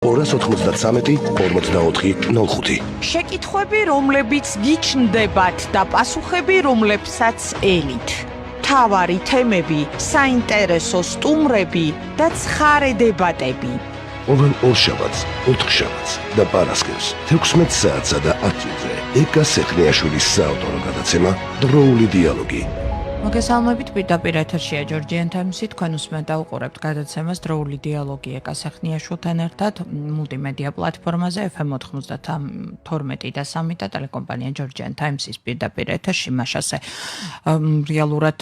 293 44 05. შეკითხვები, რომლებიც გიჩნდებათ და პასუხები, რომლებსაც ელით. თავარი თემები, საინტერესო სტუმრები და ცხარე დებატები. ყოველ ორშაბათს, ოთხშაბათს და პარასკევს 16 საათსა და 10-ზე ეკა სეხნიაშვილის საავტორო გადაცემა დროული დიალოგი. მოგესალმებით, პირდაპირ ეთერშია Georgian Times-ი, თქვენ უსმენთ და უყურებთ გადაცემას დროული დიალოგი ეკა სეხნიაშვილთან ერთად მულტიმედია პლატფორმაზე FM 92 და 3 და ტელეკომპანია Georgian Times-ის პირდაპირ ეთერში მაშასე რეალურად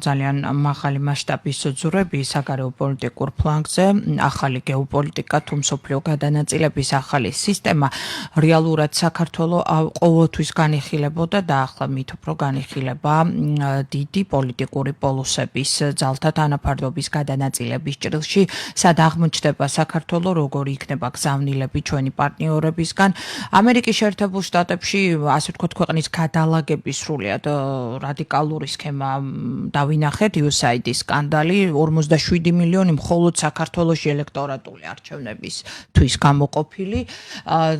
ძალიან მაღალი მასშტაბის ძურები საგარეო პოლიტიკურ ფლანგზე, ახალი გეოპოლიტიკა თუ მსოფლიო გადანაწილების ახალი სისტემა რეალურად საქართველოს ყოველთვის განიხილებოდა და ახლა მით უფრო განიხილება დიდი პოლიტიკური პოლუსების ძალთა თანაფარდობის გადანაწილების ჭრილში, სად აღმოჩნდება საქართველოს, როგორი იქნება გზავნილები ჩვენი პარტნიორებისგან. ამერიკის შეერთებულ შტატებში, ასე ვთქვათ, ქვეყნის გადალაგების სრულიად რადიკალური სქემა დავინახეთ, USAID-ის სკანდალი, 47 მილიონი მხოლოდ საქართველოში ელექტორატული არჩევნებისთვის გამოყოფილი,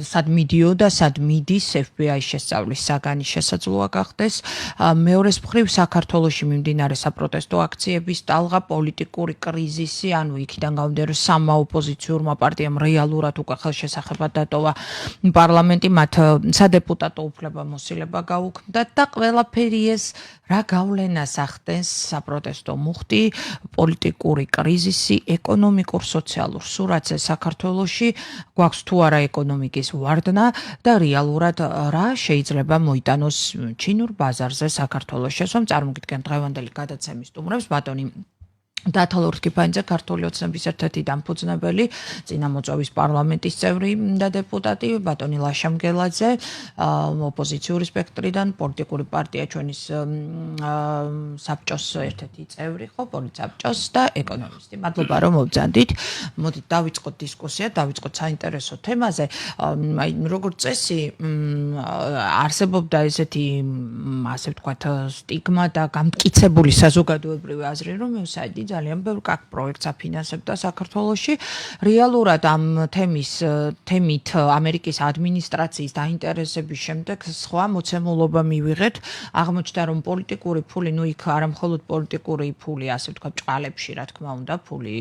სად მიდიოდა, სად მიდის, FBI-ის შესწავლის საგანი შესაძლოა გახდეს. მეორეს მხრივ საქართველოში მიმდინარე საპროტესტო აქციების ტალღა, პოლიტიკური კრიზისი, ანუ იქიდან გამომდინარე სამმა ოპოზიციურმა პარტიამ რეალურად უკვე ხელშესახებად დატოვა პარლამენტი, მათ სადეპუტატო უფლებამოსილება გაუქმდათ და ყველაფერი ეს რა გავლენას ახდენს საპროტესტო მუხტი, პოლიტიკური კრიზისი, ეკონომიკურ-სოციალურ სურათზე საქართველოში, გვაქვს თუ არა ეკონომიკის ვარდნა და რეალურად რა შეიძლება მოიტანოს ჩინურ ბაზარზე საქართველოს შესვამ. წარმოგიდგენთ დღევანდელი გადაცემის სტუმრებს, ბატონი დათა ლორთქიფანიძე, ქართული ოცნების ერთ-ერთი დამფუძნებელი, წინამოწვევის პარლამენტის წევრი და დეპუტატი, ბატონი ლაშა მგელაძე, ოპოზიციური სპექტრიდან, პოლიტიკური პარტია ჩვენის საბჭოს ერთ-ერთი წევრი, ხო, პოლიტსაბჭოს და ეკონომისტი. მადლობა, რომ მობრძანდით. მოდით დავიწყოთ დისკუსია, დავიწყოთ საინტერესო თემაზე. აი, როგორც წესი, არსებობდა ესეთი, ასე ვთქვათ, სტიგმა და გამტკიცებული საზოგადოებრივი აზრი, რომ USAID ძალიან ბევრ პროექტს აფინანსებდა საქართველოში. რეალურად ამ თემით ამერიკის ადმინისტრაციის დაინტერესების შემდეგ სხვა მოცემულობა მივიღეთ. აღმოჩნდა, რომ პოლიტიკური ფული, ნუ იქ არა მხოლოდ პოლიტიკური ფული, ასე ვთქვათ, ჭყალებში, რა თქმა უნდა, ფული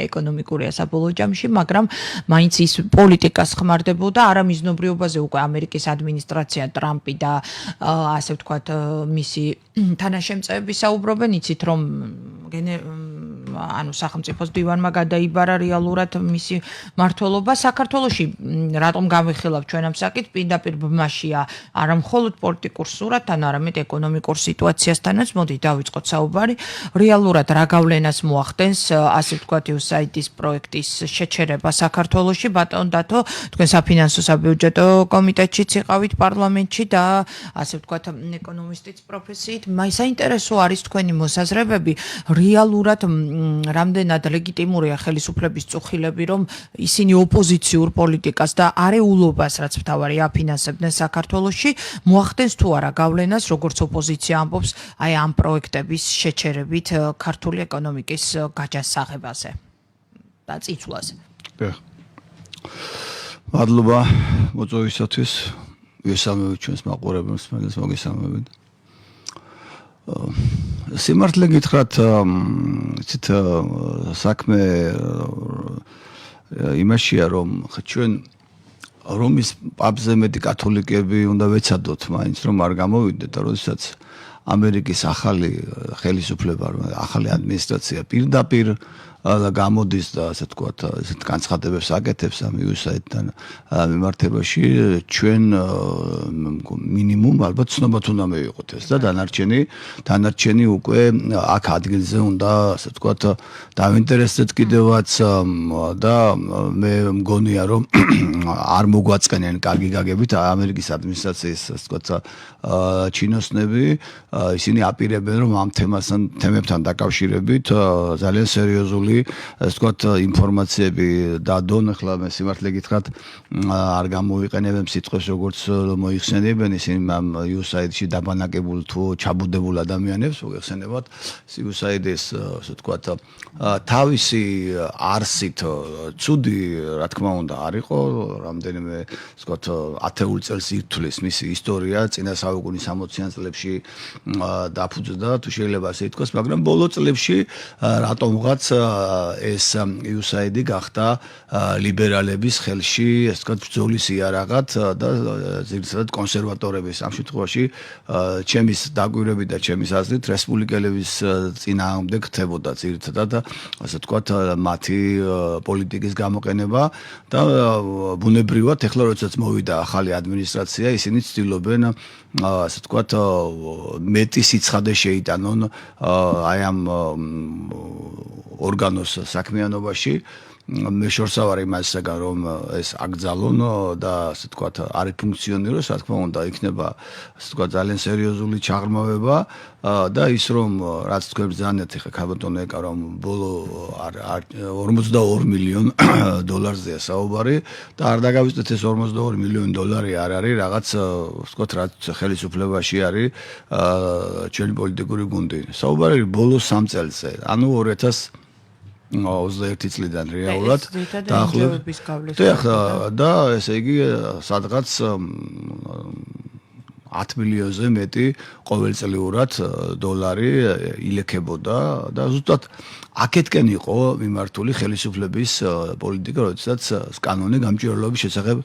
ეკონომიკურია საბოლოო ჯამში, მაგრამ მაინც ის პოლიტიკას ხმარდებოდა არა მიზნობრიობაზე უკვე ამერიკის ადმინისტრაცია, ტრამპი და ასე ვთქვათ, მისი თანაშემწეები საუბრობენ, იცით რომ ანუ სახელმწიფოს დივანმა გადაიბარა რეალურად მისი მმართველობა საქართველოში. რატომ გამიხილავთ ჩვენ ამ საკითხს? პირდაპირ ბმაშია არა მხოლოდ პოლიტიკურ სურათთან, არამედ ეკონომიკურ სიტუაციასთანაც. მოდით დავიწყოთ საუბარი. რეალურად რა გავლენას მოახდენს, ასე ვთქვათ, USAID-ის პროექტის შეჩერება საქართველოში? ბატონ დათო, თქვენ საფინანსო საბიუჯეტო კომიტეტშიც იყავით პარლამენტში და ასე ვთქვათ, ეკონომისტის პროფესიით. საინტერესო არის თქვენი მოსაზრებები. რეალურად რამდენად ლეგიტიმურია ხელისუფლების წუხილები, რომ ისინი ოპოზიციურ პოლიტიკას და არეულობას, რაც მთავარი აფინანსებდნენ საქართველოში, მოახდენს თუ არა გავლენას, როგორც ოპოზიცია ამბობს, აი ამ პროექტების შეჩერებით ქართული ეკონომიკის გაჯასაღებაზე და წიწვლაზე. მადლობა მოწვევისათვის. ვესალმებით ჩვენს მაყურებელს, მოგესალმებით. სიმართლე გითხრათ, იცით, საქმე იმაშია, რომ ჩვენ რომის პაპზე მეტი კათოლიკები უნდა ვეცადოთ მაინც, რომ არ გამოვიდეთ და როდესაც ამერიკის ახალი ხელისუფლება, ახალი ადმინისტრაცია პირდაპირ გამოდის და ასე ვთქვათ, ესეთ განცხადებებს აკეთებს ამ USAID-თან მიმართებაში, ჩვენ მინიმუმ ალბათ ცნობად უნდა მივიღოთ ეს და დანარჩენი უკვე აქ ადგილზე უნდა, ასე ვთქვათ, დავინტერესდეთ კიდევაც და მე მგონია, რომ არ მოგვაწყენენ კარგი გაგებით ამერიკის ადმინისტრაციის, ასე ვთქვათ, ჩინოსნები, ისინი აპირებენ, რომ ამ თემებთან დაკავშირებით ძალიან სერიოზული გარკვეული ასე ვთქვათ ინფორმაციები და დონ ახლა მე სიმართლე გითხრათ არ გამოიყენებენ სიტყვებს როგორც მოიხსენებენ ისინი ამ USAID-ში დაბანაკებულ თუ ჩაბუდებულ ადამიანებს მოიხსენებათ USAID-ის ასე ვთქვათ თავისი არსით ცუდი რა თქმა უნდა არ იყო რამდენიმე ასე ვთქვათ ათეულ წელს ითვლის მისი ისტორია წინა საუკუნის 60-იან წლებში დაფუძნდა თუ შეიძლება ასე ითქვას მაგრამ ბოლო წლებში რატომღაც ეს USAID გახდა ლიბერალების ხელში ასე ვთქვათ ბრძოლის იარაღად და ზოგადად კონსერვატორების ამ შემთხვევაში ჩემის დაკვირვებით და ჩემის აზრით რესპუბლიკელების წინააღმდეგ ხდებოდა ძირითადად ასე ვთქვათ მათი პოლიტიკის გამოყენება და ბუნებრივად ეხლა როდესაც მოვიდა ახალი ადმინისტრაცია ისინი ცდილობენ ასე ვთქვათ მეტი სიცხადე შეიტანონ აი ამ ორგანოს საქმიანობაში მე შორსავარ იმასაგან რომ ეს აკრძალონ და ასე ვთქვათ არ ფუნქციონიროს რა თქმა უნდა იქნება ასე ვთქვათ ძალიან სერიოზული ჩაღრმავება და ის რომ რაც თქვენ ბრძანეთ ხა ქაბატონო ეკა რომ ბოლო 42 მილიონ დოლარზეა საუბარი და არ დაგავიწყდეთ ეს 42 მილიონი დოლარი არ არის რაღაც ვთქვათ რაც ხელისუფლებაში არის ჩვენი პოლიტიკური გუნდი საუბარი ბოლო 3 წელზე ანუ 21 წლიდან რეალურად დაახლოებით და ესე იგი სადღაც 10 მილიონზე მეტი ყოველწლიურად დოლარი ილექებოდა და ზუსტად აქეთკენ იყო მიმართული ხელისუფლების პოლიტიკა, როდესაც კანონი გამჭირვალობის შესახებ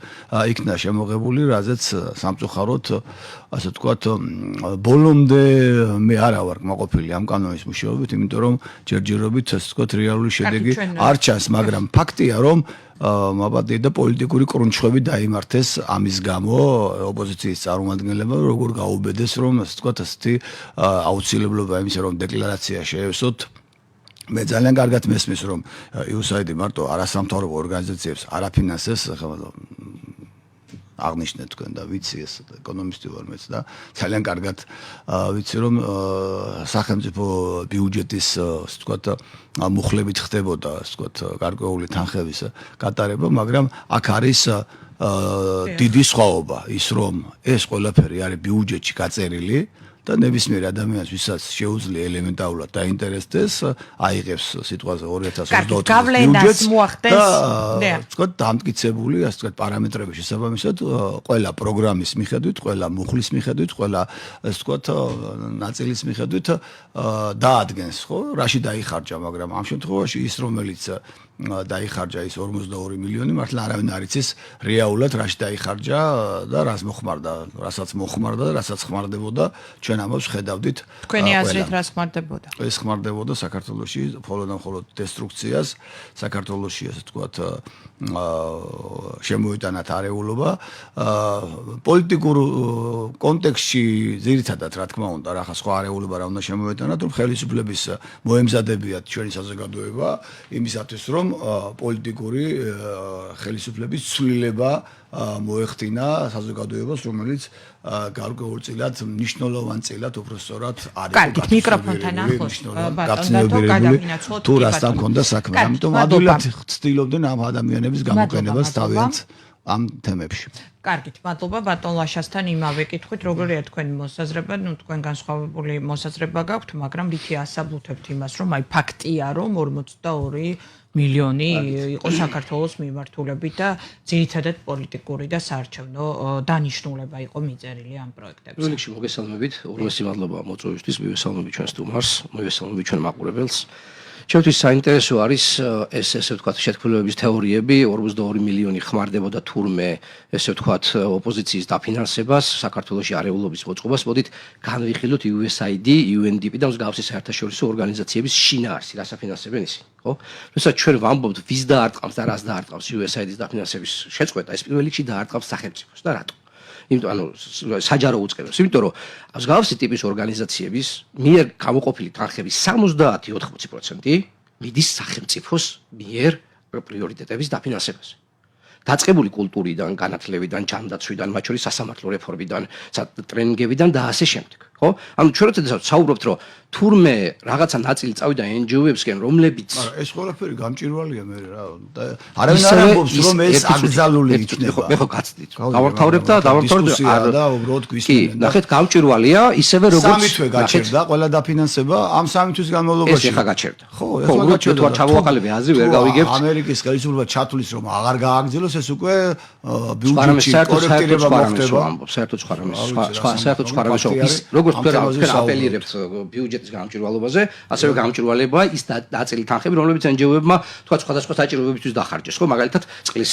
იქნა შემოღებული, რაზეც სამწუხაროდ ასე ვთქვათ ბოლომდე მე არა ვარ კმაყოფილი ამ კანონის მუშაობით, იმიტომ რომ ჯერჯერობით ასე ვთქვათ რეალური შედეგი არ ჩანს, მაგრამ ფაქტია რომ მაბადე და პოლიტიკური კრუნჩხვები დაიმართეს ამის გამო ოპოზიციის წარმომადგენლებმა როგორ გაუბედეს რომ ასე ვთქვათ ასეთი აუცილებლობა იმისა რომ დეკლარაცია შეევსოთ მე ძალიან კარგად მესმის რომ USAID მარტო არასამთავრობო ორგანიზაციებს არაფინანსებს ახლა აღნიშნეთ თქვენ და ვიცი ეს ეკონომისტი ვარ მეც და ძალიან კარგად ვიცი რომ სახელმწიფო ბიუჯეტის ასე ვთქვათ მუხლებით ხდებოდა ასე ვთქვათ გარკვეული თანხების გატარება მაგრამ აქ არის დიდი სხვაობა ის რომ ეს ყველაფერი არის ბიუჯეტში გაწერილი და ნებისმიერ ადამიანს ვისაც შეუძლია ელემენტარულად დაინტერესდეს აიღებს სიტყვაზე 2024 გავლენას მოახდენს და ვთქვათ დამტკიცებული ასე ვთქვათ პარამეტრების შესაბამისად ყველა პროგრამის მიხედვით ყველა მუხლის მიხედვით ყველა ასე ვთქვათ ნაწილის მიხედვით დაადგენს ხო რაში დაიხარჯა მაგრამ ამ შემთხვევაში ის რომელიც დაიხარჯა ის 42 მილიონი მართლა არავინ არ იცის რეალურად რაში დაიხარჯა და რას მოხმარდა რასაც მოხმარდა და რასაც ხმარდებოდა ჩვენ ამას ხედავდით თქვენი აზრით რას ხმარდებოდა ეს ხმარდებოდა საქართველოში მხოლოდ დესტრუქციას საქართველოში ასე ვთქვათ შემოიტანა არეულობა პოლიტიკურ კონტექსტში ძირითადად რა თქმა უნდა რა სხვა არეულობა რა უნდა შემოიტანათ რომ ხელისუფლების მოემზადებიათ ჩვენი საზოგადოება იმისათვის რომ პოლიტიკური ხელისუფლების ცვლილება მოეხდინა საზოგადოებას რომელიც გარკვეულწილად მნიშვნელოვანწილად უბრალოდ არის კარგით მიკროფონთან ახლოს გადაცნობიერებული თუ რასთან მქონდა საქმე ამიტომ ადვილად ცდილობდნენ ამ ადამიანების გამოყენებას თავიანთ ამ თემებში. კარგით, მადლობა ბატონ ლაშასთან იმავე კითხვით, როგორია თქვენი მოსაზრება, თქვენ განსხვავებული მოსაზრება გაქვთ, მაგრამ რითი ასაბუთებთ იმას, რომ აი ფაქტია, რომ 42 მილიონი იყო საქართველოს მიმართულებით და ძირითადად პოლიტიკური და საარჩევნო დანიშნულება იყო მიწერილი ამ პროექტებზე. როლიქში მოგესალმებით, უღრმესი მადლობა მოწვევისთვის, მივესალმებით ჩვენს სტუმარს, მივესალმებით ჩვენ მაყურებელს. Ჩემთვის საინტერესო არის ეს ესე ვთქვათ შეთქმულებების თეორიები 42 მილიონი ხმარდებოდა თურმე ესე ვთქვათ ოპოზიციის დაფინანსებას საქართველოში არეულობის მოწყობას მოდით განვიხილოთ USAID, UNDP და მსგავსი საერთაშორისო ორგანიზაციების შინაარსი რას აფინანსებენ ისინი ხო? როცა ჩვენ ვამბობთ ვის დაარტყამს და რას დაარტყამს USAID-ის დაფინანსების შეწყვეტა ეს პირველ რიგში დაარტყამს სახელმწიფოს და რატო? იმიტომ ანუ საჯარო უწყებას. იმიტომ რომ მსგავსი ტიპის ორგანიზაციების მიერ გამოყოფილი თანხების 70-80% მიდის სახელმწიფოს მიერ პრიორიტეტების დაფინანსებაზე. დაწყებული კულტურიდან, განათლებიდან, ჯანდაცვიდან, მათ შორის სასამართლო რეფორმიდან, ტრენინგებიდან და ასე შემდეგ. ხო? ანუ ჩვენ როდესაც საუბრობთ, რომ თურმე რაღაცა ნაწილი წავიდა NGO-ებსკენ, რომლებიც ეს ყველაფერი გამჭირვალეა მე რა. არავინ არ ამბობს, რომ ეს აკრძალული იქნება. მე ხო გაცდით. დავამთავრებ და და უბრალოდ კი, გვისმენენ. ნახეთ, გამჭირვალეა ისევე როგორც სამი თვე გაჩერდა ყველა დაფინანსება ამ სამი თვის განმავლობაში. ეს ეხა გაჩერდა. ხო, ეხლა გაჩერდა. თუ ჩავუყალები აზრი ვერ გავიგებთ. ამერიკის ხელისუფლება ჩათulis რომ აღარ გააგრძელოს ეს უკვე ბიუჯეტში კორექტირება მოხდება. საერთოდ სხვა რამე, საერთოდ სხვა რამე. ის როგორც თქვენ აპელირებთ ბიუჯეტის გამჭირვალობაზე, ასევე გამჭირვალება ის ნაწილი თანხები, რომლებიც NGO-ებმა თქვა სხვადასხვა საჭიროებებისთვის დახარჯეს, ხო, მაგალითად წყლის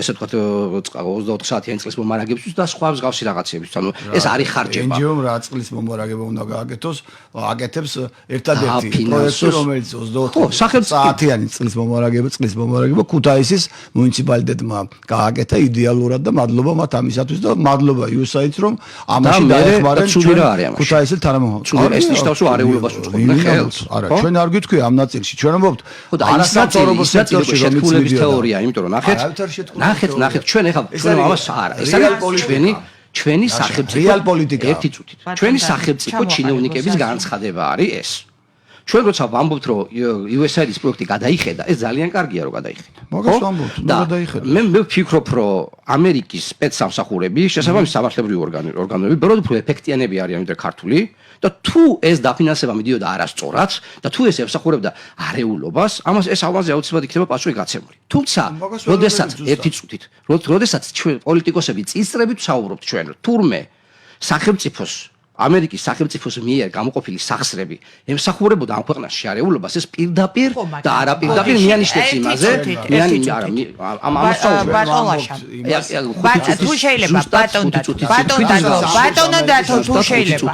ესე ვთქვათ 24 საათიანი წყლის მომარაგებისთვის და სხვა მსგავსი რაღაცებისთვის. ანუ ეს არის ხარჯება. NGO-მ რა წყლის მომარაგება უნდა გააკეთოს, აკეთებს ერთადერთი პროექტი, რომელიც 24 საათიანი წყლის მომარაგება ქუთაისის მუნიციპალიტეტმა გააკეთა იდეალურად და მადლობა მათ ამისათვის და მადლობა USAID-ს რომ ამაში დაეხმარნენ ქუთაისის თანამოყრალებს. ეს ნიშნავს რომ არეულობას უწყობდნენ ხელს. არა, ჩვენ არ გითქვია ამ ნაწილში. ჩვენ ვამბობთ არასამთავრობო სექტორში შეთქმულების თეორია, იმიტომ რომ ნახეთ, ჩვენ ეხლა ჩვენ ამას არა. ეს არის ჩვენი სახელმწიფო ერთი წუთით. ჩვენი სახელმწიფო ჩინოვნიკების განცხადება არის ეს. ჩვენ როცა ვამბობთ რომ USAID-ის პროექტი გადაიხედა, ეს ძალიან კარგია რომ გადაიხედა. მაგას ვამბობთ, გადაიხედა. მე ვფიქრობ რომ ამერიკის სპეცსამსახურები, შესაბამისი სამართლებრივი ორგანოები, ბევრად უფრო ეფექტიანები არიან ვიდრე ქართული და თუ ეს დაფინანსება მიდიოდა არასწორად და თუ ეს ემსახურებდა არეულობას, ამაზე აუცილებლად იქნება პასუხი გაცემული. თუმცა, როდესაც ერთი წუთით, როდესაც ჩვენ პოლიტიკოსები წინსწრებით საუბრობთ ჩვენ, თურმე სახელმწიფოს ამერიკის სახელმწიფოს მიერ გამოყოფილი სახსრები ემსახურებოდა ამ ქვეყანაში არეულობას, ეს პირდაპირ და არაპირდაპირ მიანიშნებს იმაზე, ამას ბატონლაშა. თუ შეიძლება ბატონო დათო თუ შეიძლება.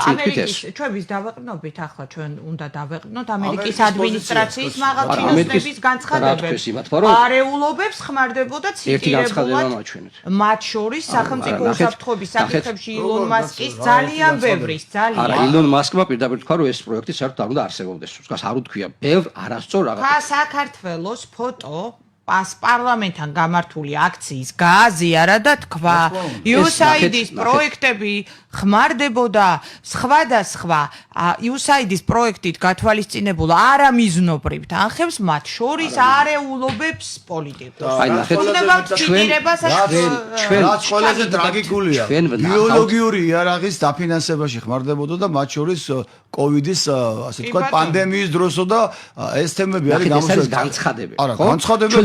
ამერიკის ჩვენ ვის დავეყნობით ახლა ჩვენ უნდა დავეყნოთ ამერიკის ადმინისტრაციის მაღალჩინოსნების განცხადებებს. არეულობებს ხმარდებოდა ციტირებულად მათ შორის სახელმწიფო უსაფრთხოების საკითხებში ილონ მასკის ძალიან არა, ილონ მასკმა პირდაპირ თქვა, რომ ეს პროექტი საერთოდ არ უნდა არსებობდეს. უბრალოდ არ უთქვია, ბევრ არასწორ რაღაცას. საქართველოს ფოტო პარლამენტთან გამართული აქციის გააზიარა და თქვა, USAID-ის პროექტები ხმარდებოდა სხვადასხვა USAID-ის პროექტით გათვალისწინებულ არამიზნობრივ თანხებს, მათ შორის არეულობებს პოლიტიკოს. აი, ნახეთ, ჩვენ ყველაზე ტრაგიკულია. ბიოლოგიური იარაღის დაფინანსებაში ხმარდებოდა და მათ შორის კოვიდის, ასე ვთქვათ, პანდემიის დროსო და ეს თემები არის გამოსვლილი განცხადებები. არა,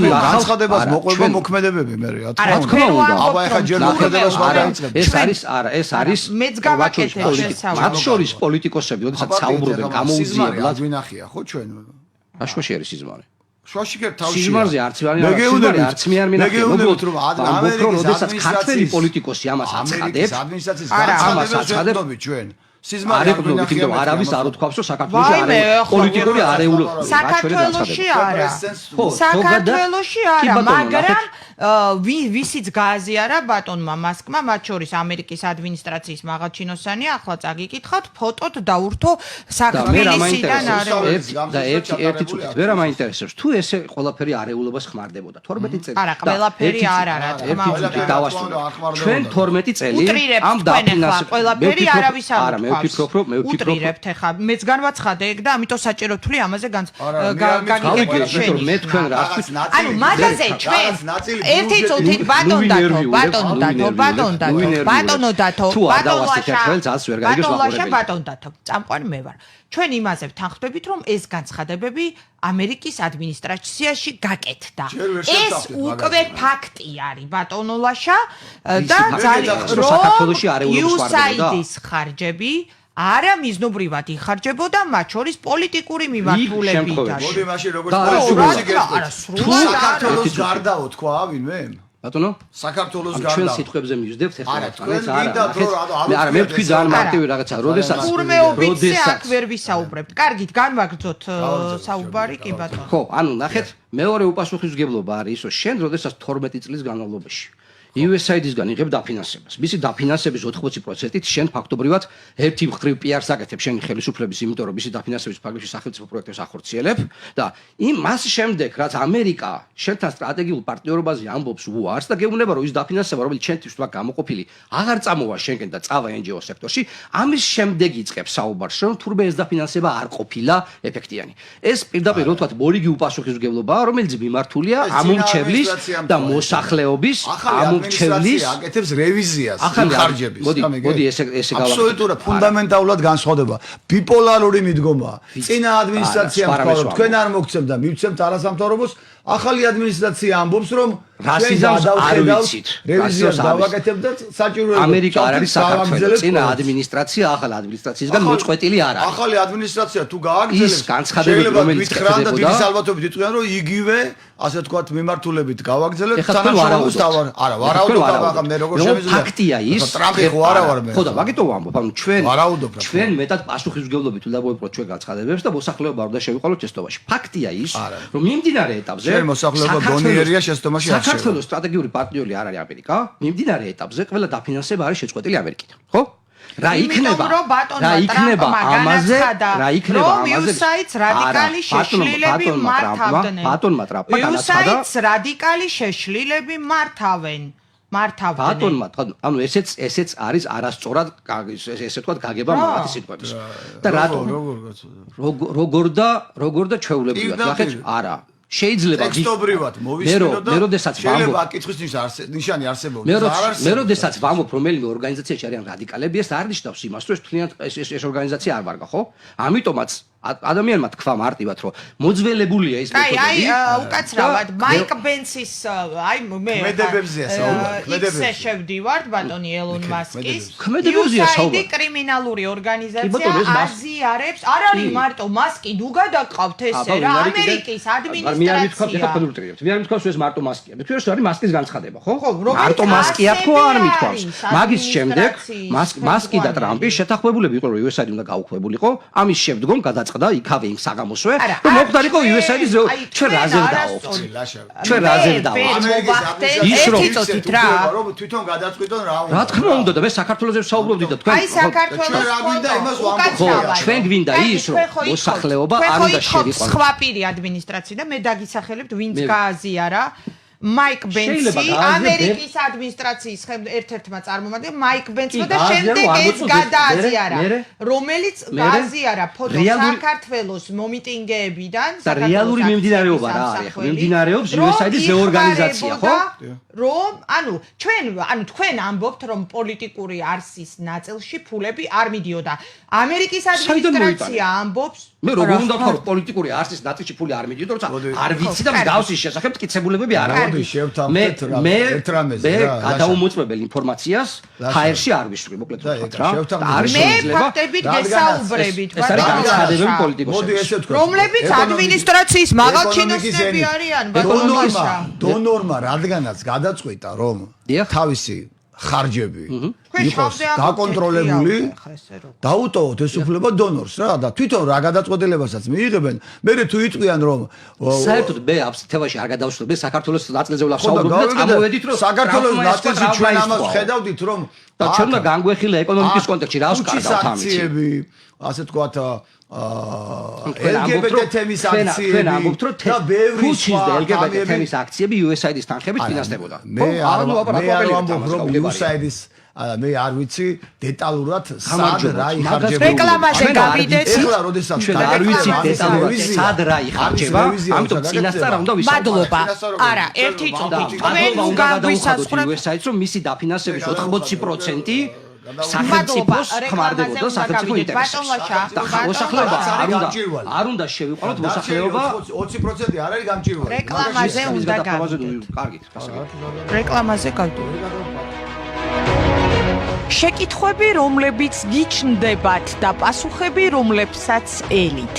განცხადებას მოყვება მოქმედებები მე რა თქმა უნდა. აბა ეხა ჯერ მოქმედებას ვარ დაიწყებ. ეს არის მეც გავაკეთე შესაძლოა. მათ შორის პოლიტიკოსები, როდესაც საუბრობენ გამოუძიებლად, ვინახია ხო ჩვენ? აშუაში არის სიზმარი. შუაში კი თავში. სიზმარზე არც არ მინახე. მოგებთ რომ ამერიკის როდესაც ქართველი პოლიტიკოსი ამას აცხადებს, ადმინისტრაციის განცხადებს ჩვენ. სიზმარი იმიტომ არავის არ უთქვავს რომ საქართველოში პოლიტიკური არეულობა საქართველოში არა. საქართველოში არა, მაგრამ ვისიც გააზიარა ბატონმა მასკმა, მათ შორის ამერიკის ადმინისტრაციის მაღალჩინოსანი, ახლა წაგიკითხავთ, ფოტოთ დაურთო საქართველოსიდან არეულობას. და ერთი წუთით ვერ მაინტერესებს თუ ესე ყველაფერი არეულობას ხმარდებოდა 12 წელი. არა, ყველაფერი არა, რა თქმა უნდა. ჩვენ 12 წელი ამ დაფინანსებას ყველაფერი არავის არ მე ვფიქრობ რომ უტრირებთ ახლა მეც განვაცხადე ეგ და ამიტომ საჭირო თვლი ამაზე გაგიგებთ შენ მე თქვენ რას ანუ მაგაზე ჩვენ ერთი წუთით ბატონო დათო წამყვანი მე ვარ ჩვენ იმაზე ვთანხმდებით რომ ეს განცხადებები ამერიკის ადმინისტრაციაში გაკეთდა ეს უკვე ფაქტი არის ბატონო ლაშა და ძალიან საქართველოში არეულობს USAID-ის ხარჯები არა მიზნობრივად იხარჯებოდა მათ შორის პოლიტიკური მიმართულებით. მოდი მაშინ როგორც პოლიტიკოსი გეტყვით. თუ საქართველოს გარდაო თქვა ვინმე? ბატონო? საქართველოს გარდაო. ჩვენ სიტყვებზე მივსდებთ ახლა. არა, მე ვთქვი ძალიან მარტივი რაღაცა, როდესაც კურმეობიცე აქ ვერ ვისაუბრებთ. კარგით, განვაგრძოთ საუბარი კი ბატონო. ხო, ანუ ნახეთ, მეორე უპასუხისმგებლობა არის ის, რომ შენ როდესაც 12 წლის განმავლობაში USAID-ისგან იღებ დაფინანსებას. მისი დაფინანსების 80%-ით შენ ფაქტობრივად ერთი მხრივ PR-ს აკეთებ შენი ხელისუფლების, იმიტომ რომ მისი დაფინანსების ფაქტობრივად სახელმწიფო პროექტებს ახორციელებ და მას შემდეგ, რაც ამერიკა შენთან სტრატეგიულ პარტნიორობაზე ამბობს უარს და გეუბნება რომ ის დაფინანსება, რომელიც შენთვის თქვა გამოყოფილი, აღარ წამოვა შენგენ და წავა NGO სექტორში, ამის შემდეგ იწყებს საუბარს, რომ თურმე ეს დაფინანსება არ ყოფილა ეფექტიანი. ეს პირდაპირ რო ვთქვათ, მორიგი უპასუხისმგებლობაა, რომელიც მიმართულია ამომრჩევლის და მოსახლეობის ამომრჩევლის აკეთებს რევიზიას ხარჯების. მოდი ესე გავაკეთოთ. აბსოლუტურად ფუნდამენტალურად განსხვავდება. ბიპოლარული მიდგომაა. წინა ადმინისტრაციამ თქვა, რომ თქვენ არ მოგცემთ და მივცემთ არასამთავრობოს, ახალი ადმინისტრაცია ამბობს, რომ რასიზმს არ ვიცით. რევიზიას გავაკეთებთ და საჭიროა ამერიკა არ არის საქართველოს წინა ადმინისტრაცია, ახალი ადმინისტრაციისგან მოწყვეტილი არ არის. ახალი ადმინისტრაცია თუ გააგრძელებს, ის განცხადებები, რომელიც გითხრან და დიდი ალბათობით იტყვიან, რომ იგივე ასე თქვათ მიმართულებით გავაგრძელებთ თანამშრომლობის დავარ. არა, ვარაუდობ, მე როგორ შემიძლია. ფაქტია ის. ტრამპი ხო არა ვარ მე. ხო და მაგიტო ვამბობ, ანუ ჩვენ მეტად პასუხისმგებლობით უნდა მოვიპყროთ ჩვენ განცხადებებს და მოსახლეობა არ უნდა შევიყოლოთ შეცდომაში. ფაქტია ის, რომ მიმდინარე ეტაპზე ჩვენ მოსახლეობა გონიერია შეცდომაში არ საქართველოს სტრატეგიული პარტნიორი არ არის ამერიკა. მიმდინარე ეტაპზე ყველა დაფინანსება არის შეწყვეტილი ამერიკიდან, ხო? რა იქნება ამაზე USAID-ს რადიკალი შეშლილები მართავდნენ. ბატონმა ტრამპმა განაცხადა USAID-ს რადიკალი შეშლილები მართავდნენ. ბატონმა, ანუ ესეც არის არასწორად ესე ვთქვათ გაგება მათი სიტყვების. და რატომ? როგორ და ჩვეულებრივად, ნახეთ, არა. შეიძლება ტექსტობრივად მოვისმინოთ და შეიძლება კითხვის ნიშანი არსებობს. მე როდესაც ვამბობ რომელიმე ორგანიზაციაში არიან რადიკალები, ეს არ ნიშნავს იმას, რომ ეს თლიანად ეს ორგანიზაცია არ ვარგა, ხო? ამიტომაც ადამიანმა თქვა მარტივად, რომ მოძველებულია ის მეთოდები. აი, უკაცრავად, მაიკ ბენცის, აი მე ქმედებებზეა საუბარი. ისე შევდივართ ბატონი ელონ მასკის. ქმედებებზეა საუბარი. USAID კრიმინალური ორგანიზაცია აზიარებს, არ არის მარტო მასკი, ნუ გადაყავთ ესე რა, ამერიკის ადმინისტრაცია. მე არ ვთქვათ ეხლა კონკრეტულად. მე არ ვთქვათ რომ ეს მარტო მასკია. მე ვთქვი რომ არის მასკის განცხადება, ხო? მარტო მასკია ხო არ მithქვავს. მაგის შემდეგ მასკი და ტრამპი შეთანხმებულები იყო რომ USAID უნდა გაუქმებულიყო. ამის შემდგომ გადაწყდა იქავე იმ საგამოსვე, რომ მოხდარიყო USAID-ის ჩვენ რაზე დავაუხთ. ჩვენ რაზე დავაუხთ. ის რომ იწოდით რა. თვითონ გადაწყვიტონ რა უნდა. რა თქმა უნდა და მე საქართველოსზე ვსაუბრობდი და თქვენ აი საქართველოს რა გვინდა იმას ვამბობთ. ჩვენ გვინდა ის რომ მოსახლეობა არ უნდა შევიყვანოს. სხვა პირი ადმინისტრაცია და მე დაგისახელებთ ვინც გააზიარა მაიკ ბენცი ამერიკის ადმინისტრაციის ერთ-ერთმა წარმომადგენელმა მაიკ ბენცმა და შემდეგ ეს გადააზიარა რომელიც გააზიარა ფოტო საქართველოს მომიტინგეებიდან და რეალური მიმდინარეობა რა არის მიმდინარეობს USAID-ის რეორგანიზაცია ხო რომ ანუ თქვენ ამბობთ რომ პოლიტიკური არსის ნაწილში ფულები არ მიდიოდა ამერიკის ადმინისტრაცია ამბობს მე როგორ უნდა ვთქვა პოლიტიკური არსის ნაწილში ფული არ მიდიოდა როცა არ ვიცი და მსგავსის შესახებ მტკიცებულებები არ არის მე გადაუმოწმებელ ინფორმაციას ჰაერში არ ვისვრი მოკლედ ვთქვა რა არის შეიძლება ფაქტებით გესაუბრებით ეს არის განცხადებები პოლიტიკოსების რომლებიც ადმინისტრაციის მაღალჩინოსნები არიან დონორმა რადგანაც გადაწყვიტა რომ თავისი ხარჯები იყოს გაკონტროლებული დაუტოვოთ ეს უფლება დონორს რა და თვითონ რა გადაწყვეტილებასაც მიიღებენ მე თუ იტყვიან რომ საერთოდ მე აბსოლუტურად არ გადავშლობ მე საქართველოს ნაწილზე ვლახავობდი და წამოვედით რომ საქართველოს ნაწილში ჩვენ ამას ხედავდით რომ და ჩვენ უნდა განგვეხილა ეკონომიკის კონტექსტში რას ვკარგავთ ამით ასე თქვათ LGBT თემის აქციები და ბევრი სხვა LGBT თემის აქციები USAID-ის თანხებით ფინანსდებოდა. მე არ ვამბობ რომ USAID-ის მე არ ვიცი დეტალურად სად რა იხარჯება. რეკლამაზე გავიდეთ. ეხლა როდესაც ჩვენ არ ვიცი დეტალურად სად რა იხარჯება, ამიტომ წინასწარ უნდა ვისაუბროთ. მადლობა. არა, ერთი წუთი. თქვენ გავისაუბროთ USAID-ს რომ მისი დაფინანსების 80% სახელმწიფოს ხმარდებოდა სახელმწიფო ინტერესებს. და მოსახლეობა არ უნდა შევიყვანოთ მოსახლეობა 20% არ არის გამჭირველი. რეკლამაზე უნდა გავიდეთ. კარგით, რეკლამაზე გავიდეთ. შეკითხვები, რომლებიც გიჩნდებათ და პასუხები, რომლებსაც ელით.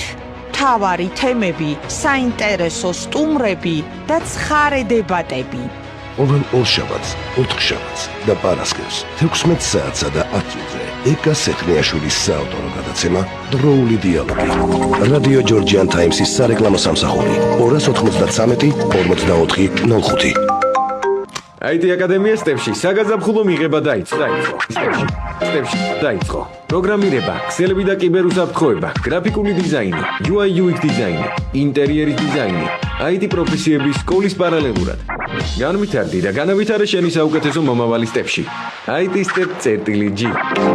მთავარი თემები, საინტერესო სტუმრები და ცხარე დებატები. ყოველ ორშაბათს, ოთხშაბათს და პარასკევს 16 საათსა და 10-ზე ეკა სეხნიაშვილის საავტორო გადაცემა დროული დიალოგი. რადიო ჯორჯიან ტაიმსის სარეკლამო სამსახური 293 44 05 IT აკადემია სტეპში საგაზაფხულო მიღება დაიწყო. სტეპში დაიწყო. პროგრამირება, ქსელები და კიბერუსაფრთხოება, გრაფიკული დიზაინი, UI UX დიზაინი, ინტერიერის დიზაინი, IT პროფესიების სკოლის პარალელურად. განვითარდი და განავითარე შენი საუკეთესო მომავალი სტეპში. IT Step.G.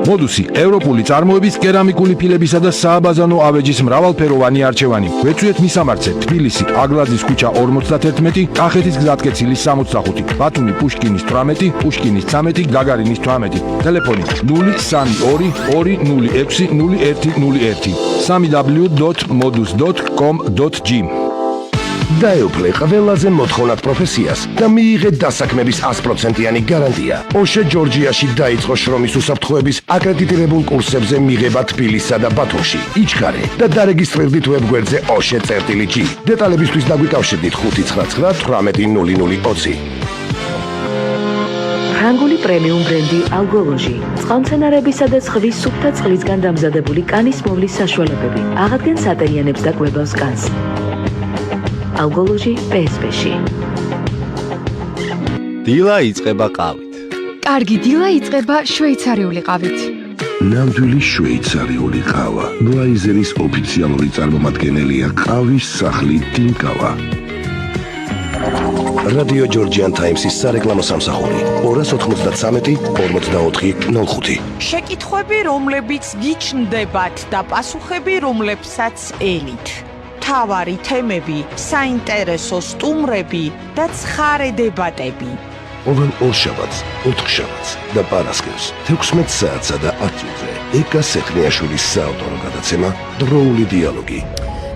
მოდუსი ევროპული წარმოების კერამიკული ფილებისა და სააბაზანო ავეჯის მრავალფეროვანი არჩევანი. ვეცუეთ მისამართზე: თბილისი, აგლაძის ქუჩა 51, კახეთის გზატკეცილის 65, ბათუმი პუშკინის 18, პუშკინის 13, გაგარინის 18. ტელეფონი 03220600101 www.modus.com.g. დაეუფლე ყველაზე მოთხოვნად პროფესიას და მიიღე დასაქმების 100%-იანი გარანტია. ოშე ჯორჯიაში დაიწყო შრომის უსაფრთხოების აკრედიტირებულ კურსებზე მიღება თბილისსა და ბათუმში. იჩქარე და დარეგისტრირდით ვებგვერდზე oshe.g. დეტალებისთვის დაგვიკავშირდით 599180020. ფრანგული პრემიუმ ბრენდი ალგოლოჟი. წყალმცენარეებისა და ზღვის სუფთა წყლისგან დამზადებული კანის მოვლის საშუალებები. აღადგენს ატენიანებს და კვებავს კანს. ალგოლოჟი PSP-ში. დილა იწყება ყავით. კარგი დილა იწყება შვეიცარიული ყავით. ნამდვილი შვეიცარიული ყავა. ბლაიზერის ოფიციალური წარმომადგენელია ყავის სახლი დინკავა. რადიო ჯორჯიან ტაიმსის სარეკლამო სამსახური 293 44 05. შეკითხვები, რომლებიც გიჩნდებათ და პასუხები, რომლებსაც ელით. თავარი თემები, საინტერესო სტუმრები და ცხარე დებატები. ყოველ ორშაბათს, ოთხშაბათს და პარასკევს 16 საათსა და 10-ზე ეკა სეხნიაშვილის საავტორო გადაცემა დროული დიალოგი.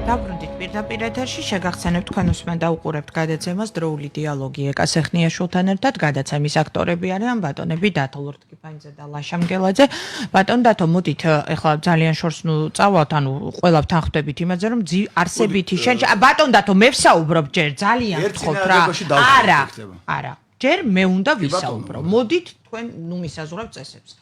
დაბრუნდით პირდაპირ ეთერში, შეგახსენებთ თქვენ უსმენთ და უყურებთ გადაცემას დროული დიალოგი ეკა სეხნიაშვილთან ერთად. გადაცემის აქტორები არიან ბატონები დათო ლურტკიფანიძე და ლაშა მგელაძე. ბატონ დათო, მოდით ეხლა ძალიან შორს წავალთ, ანუ ყველა თანხმდებით იმაზე, რომ არსებითი ბატონ დათო, მე ვსაუბრობ ჯერ, ძალიან გთხოვთ რა. არა. ჯერ მე უნდა ვისაუბრო. მოდით თქვენ მისაზღვრებთ წესებს.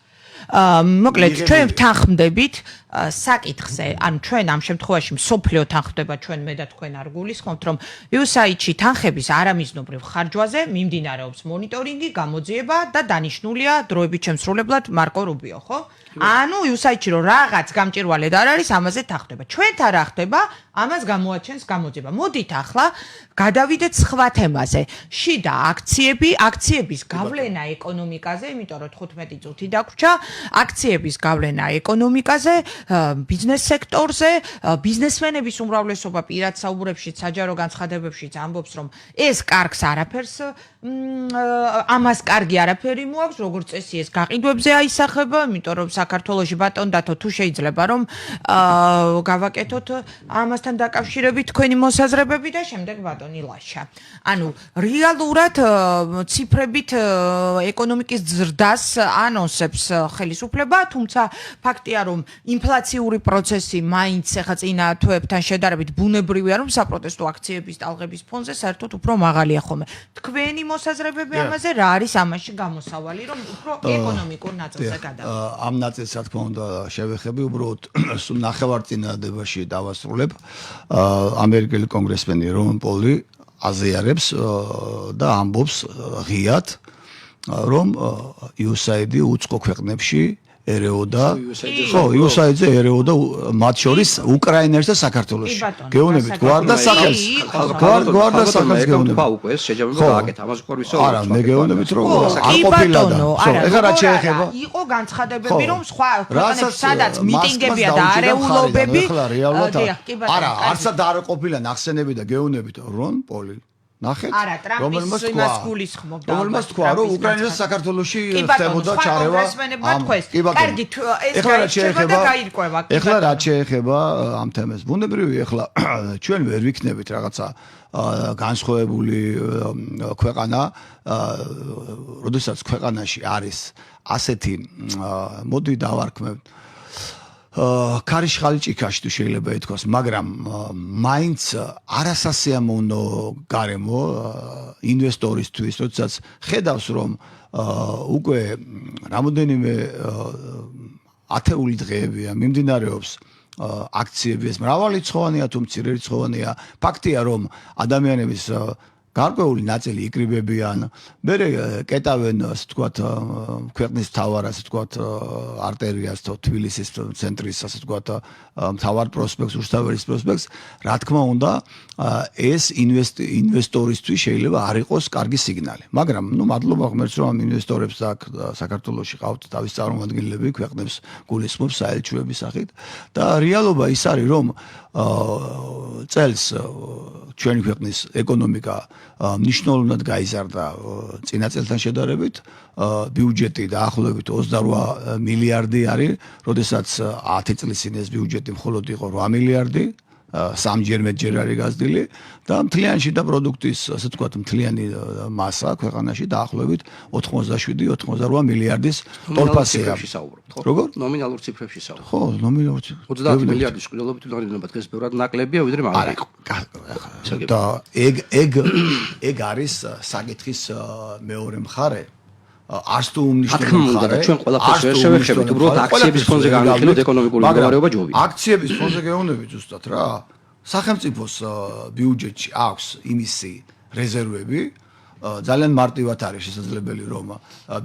მოკლედ ჩვენ თანხმდებით საკითხზე, ანუ ჩვენ ამ შემთხვევაში მსოფლიო თანხმდება ჩვენ მე და თქვენ არ გულისხმობთ, რომ USAID-ში თანხების არამიზნობრივ ხარჯვაზე მიმდინარეობს მონიტორინგი, გამოძიება და დანიშნულია დროებით შემსრულებლად მარკო რუბიო, ხო? ანუ USAID-ში რომ რაღაც გამჭირვალედ არ არის, ამაზე თანხდება. ჩვენთან რა ხდება? ამას გამოაჩენს გამოძიება. მოდით ახლა გადავიდეთ სხვა თემაზე. შიდა აქციების გავლენა ეკონომიკაზე, იმიტომ რომ 15 წუთი დაგვრჩა, აქციების გავლენა ეკონომიკაზე, ბიზნეს სექტორზე, ბიზნესმენების უმრავლესობა პირად საუბრებში, საჯარო განცხადებებში ამბობს, რომ ეს კარგს არაფერს, ამას კარგი არაფერი მოაქვს, როგორც წესი ეს გაყიდვებზე აისახება, იმიტომ რომ საქართველოში ბატონ დათო თუ შეიძლება რომ გავაკეთოთ ამასთან დაკავშირებით თქვენი მოსაზრებები და შემდეგ ბატონი ლაშა. ანუ რეალურად ციფრებით ეკონომიკის ზრდას ანონსებს ხელისუფლება, თუმცა ფაქტია რომ ინფლაციური პროცესი მაინც ახლა წინა თვეებთან შედარებით ბუნებრივია რომ საპროტესტო აქციების ტალღების ფონზე საერთოდ უფრო მაღალია ხოლმე. თქვენი მოსაზრებები ამაზე რა არის ამაში გამოსავალი რომ უფრო ეკონომიკურ ნაწილზე გადავიდეთ? ამ ნაწილს რა თქმა უნდა შევეხები, უბრალოდ ნახევარწინააღმდეგობაში დავასრულებ. ამერიკელი კონგრესმენი რონ პოლი აზიარებს და ამბობს ღიად, რომ USAID უცხო ქვეყნებში ერეოდა, ხო, USAID-ზე ერეოდა მათ შორის უკრაინას და საქართველოში. გეუბნებით, გვარდა სახელს. გვარდა სახელს გეუბნებით. ხო, უკვე ეს შეჯაბრება დააკეთა, ამას ვყავ ისე. არა, მე გეუბნებით, რომ არ ყოფილა და. ეხლა რა შეეხება? იყო განცხადებები, რომ სხვა ქვეყნებში სადაც მიტინგებია და არეულობები. არა, არცად არ ყოფილა ნახსენები და გეუბნებით, რონ პოლი. ნახეთ, რომელმაც იმას გულისხმობდა. რომელმაც თქვა, რომ უკრაინას და საქართველოში ხდებოდა ჩარევა. კარგი, ეს გაირკვევა და გაირკვევა. ეხლა რა შეეხება ამ თემას? ბუნებრივია, ეხლა ჩვენ ვერ ვიქნებით რაღაცა განსხვავებული ქვეყანა, როდესაც ქვეყანაში არის ასეთი მოდი დავარქმევ ქარიშხალი ჭიქაში თუ შეიძლება ითქვას, მაგრამ მაინც არასასიამოვნო გარემო ინვესტორისთვის, როდესაც ხედავს, რომ უკვე რამოდენიმე ათეული დღეებია მიმდინარეობს აქციები, ეს მრავალრიცხოვანია თუ მცირერიცხოვანია. ფაქტია, რომ ადამიანების გარკვეული ნაწილი იკრიბებიან, მერე კეტავენ, ასე ვთქვათ, ქვეყნის მთავარ, ასე ვთქვათ, არტერიას, თბილისის ცენტრის, ასე ვთქვათ, მთავარ პროსპექტს, რუსთაველის პროსპექტს, რა თქმა უნდა, ეს ინვესტორისთვის შეიძლება არ იყოს კარგი სიგნალი. მაგრამ, მადლობა ღმერთს, რომ ამ ინვესტორებს აქ საქართველოში ყავთ თავის წარმომადგენლები, ქვეყნებს გულისხმობს საელჩოების სახით და რეალობა ის არის, რომ წელს ჩვენი ქვეყნის ეკონომიკა მნიშვნელოვნად გაიზარდა წინა წელთან შედარებით, ბიუჯეტი დაახლოებით 28 მილიარდი არის, როდესაც 10 წლის წინ ეს ბიუჯეტი მხოლოდ იყო 8 მილიარდი, სამჯერ მეტჯერ არის გაზრდილი და მთლიანში და პროდუქტის, ასე ვთქვათ, მთლიანი მასა ქვეყანაში დაახლოებით 87-88 მილიარდის ტოლფასია. როგორ? ნომინალურ ციფრებში საუბრობ. ხო, ნომინალურ 30 მილიარდის ყრილობით უნარიანობა დღეს ბევრად ნაკლებია, ვიდრე მაღლა იყო. და ეგ არის საკითხის მეორე მხარე. არც თუ უმნიშვნელო მხარე, ჩვენ ყველაფერს ვერ შევეხებით, უბრალოდ აქციების ფონზე განვიხილოთ ეკონომიკური მდგომარეობა ჯობია. აქციების ფონზე გეუბნებით ზუსტად რა. სახელმწიფოს ბიუჯეტში აქვს იმისი რეზერვები, ძალიან მარტივად არის შესაძლებელი რომ